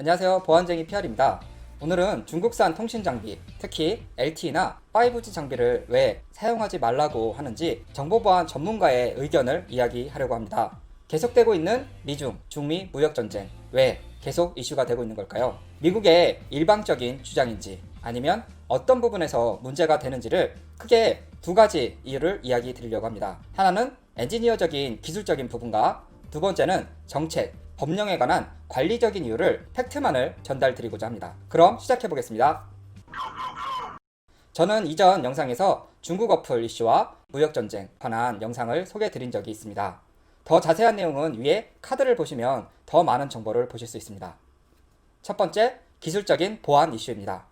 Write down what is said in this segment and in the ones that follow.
안녕하세요, 보안쟁이 PR입니다. 오늘은 중국산 통신 장비, 특히 LTE나 5G 장비를 왜 사용하지 말라고 하는지 정보보안 전문가의 의견을 이야기하려고 합니다. 계속되고 있는 미중, 중미 무역전쟁, 왜 계속 이슈가 되고 있는 걸까요? 미국의 일방적인 주장인지 아니면 어떤 부분에서 문제가 되는지를 크게 두 가지 이유를 이야기 드리려고 합니다. 하나는 엔지니어적인 기술적인 부분과 두 번째는 정책, 법령에 관한 관리적인 이유를 팩트만을 전달드리고자 합니다. 그럼 시작해 보겠습니다. 저는 이전 영상에서 중국 어플 이슈와 무역전쟁 관한 영상을 소개해 드린 적이 있습니다. 더 자세한 내용은 위에 카드를 보시면 더 많은 정보를 보실 수 있습니다. 첫 번째, 기술적인 보안 이슈입니다.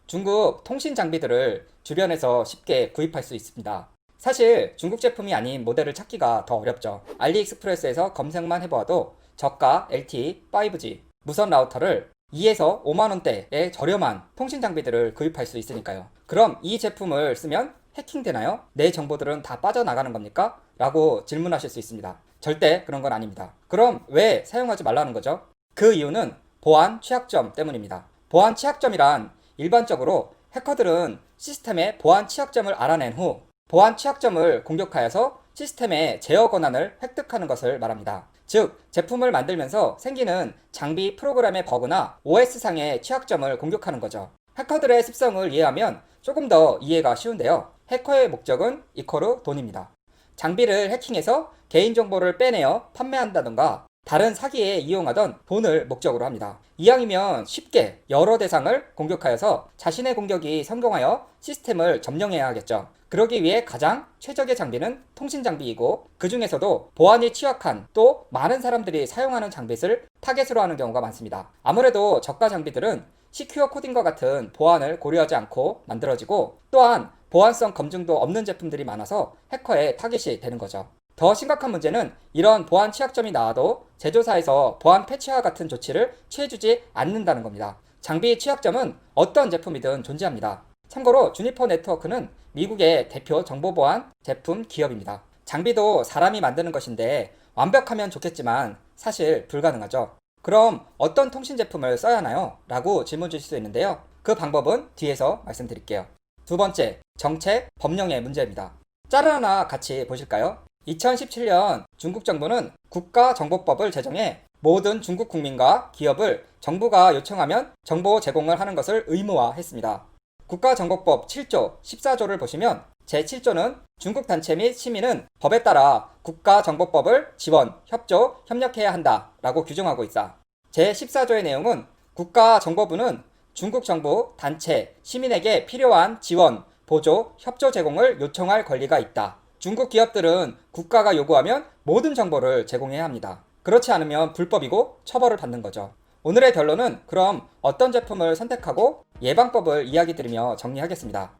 중국 통신 장비들을 주변에서 쉽게 구입할 수 있습니다. 사실 중국 제품이 아닌 모델을 찾기가 더 어렵죠. 알리익스프레스에서 검색만 해보아도 저가 LTE, 5G, 무선 라우터를 2에서 5만원대의 저렴한 통신 장비들을 구입할 수 있으니까요. 그럼 이 제품을 쓰면 해킹되나요? 내 정보들은 다 빠져나가는 겁니까? 라고 질문하실 수 있습니다. 절대 그런 건 아닙니다. 그럼 왜 사용하지 말라는 거죠? 그 이유는 보안 취약점 때문입니다. 보안 취약점이란 일반적으로 해커들은 시스템의 보안 취약점을 알아낸 후 보안 취약점을 공격하여서 시스템의 제어 권한을 획득하는 것을 말합니다. 즉, 제품을 만들면서 생기는 장비 프로그램의 버그나 OS상의 취약점을 공격하는 거죠. 해커들의 습성을 이해하면 조금 더 이해가 쉬운데요. 해커의 목적은 이코르 돈입니다. 장비를 해킹해서 개인정보를 빼내어 판매한다던가 다른 사기에 이용하던 돈을 목적으로 합니다. 이왕이면 쉽게 여러 대상을 공격하여서 자신의 공격이 성공하여 시스템을 점령해야 하겠죠. 그러기 위해 가장 최적의 장비는 통신 장비이고 그 중에서도 보안이 취약한 또 많은 사람들이 사용하는 장비를 타겟으로 하는 경우가 많습니다. 아무래도 저가 장비들은 시큐어 코딩과 같은 보안을 고려하지 않고 만들어지고 또한 보안성 검증도 없는 제품들이 많아서 해커의 타겟이 되는 거죠. 더 심각한 문제는 이런 보안 취약점이 나와도 제조사에서 보안 패치와 같은 조치를 취해주지 않는다는 겁니다. 장비 취약점은 어떤 제품이든 존재합니다. 참고로 주니퍼 네트워크는 미국의 대표 정보보안 제품 기업입니다. 장비도 사람이 만드는 것인데 완벽하면 좋겠지만 사실 불가능하죠. 그럼 어떤 통신 제품을 써야 하나요? 라고 질문 주실 수 있는데요. 그 방법은 뒤에서 말씀드릴게요. 두 번째, 정책, 법령의 문제입니다. 짤을 하나 같이 보실까요? 2017년 중국 정부는 국가정보법을 제정해 모든 중국 국민과 기업을 정부가 요청하면 정보 제공을 하는 것을 의무화했습니다. 국가정보법 7조, 14조를 보시면 제7조는 중국 단체 및 시민은 법에 따라 국가정보법을 지원, 협조, 협력해야 한다 라고 규정하고 있다. 제14조의 내용은 국가정보부는 중국 정부, 단체, 시민에게 필요한 지원, 보조, 협조 제공을 요청할 권리가 있다. 중국 기업들은 국가가 요구하면 모든 정보를 제공해야 합니다. 그렇지 않으면 불법이고 처벌을 받는 거죠. 오늘의 결론은 그럼 어떤 제품을 선택하고 예방법을 이야기 드리며 정리하겠습니다.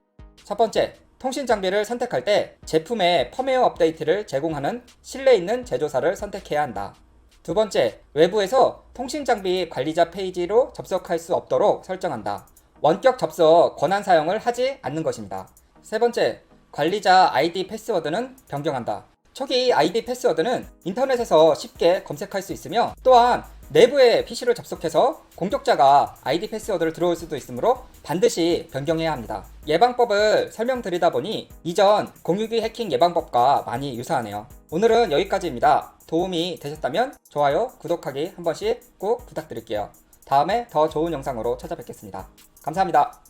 첫 번째, 통신 장비를 선택할 때 제품의 펌웨어 업데이트를 제공하는 신뢰 있는 제조사를 선택해야 한다. 두 번째, 외부에서 통신 장비 관리자 페이지로 접속할 수 없도록 설정한다. 원격 접속 권한 사용을 하지 않는 것입니다. 세 번째, 관리자 아이디 패스워드는 변경한다. 초기 아이디 패스워드는 인터넷에서 쉽게 검색할 수 있으며 또한 내부의 PC를 접속해서 공격자가 아이디 패스워드를 들어올 수도 있으므로 반드시 변경해야 합니다. 예방법을 설명드리다 보니 이전 공유기 해킹 예방법과 많이 유사하네요. 오늘은 여기까지입니다. 도움이 되셨다면 좋아요, 구독하기 한 번씩 꼭 부탁드릴게요. 다음에 더 좋은 영상으로 찾아뵙겠습니다. 감사합니다.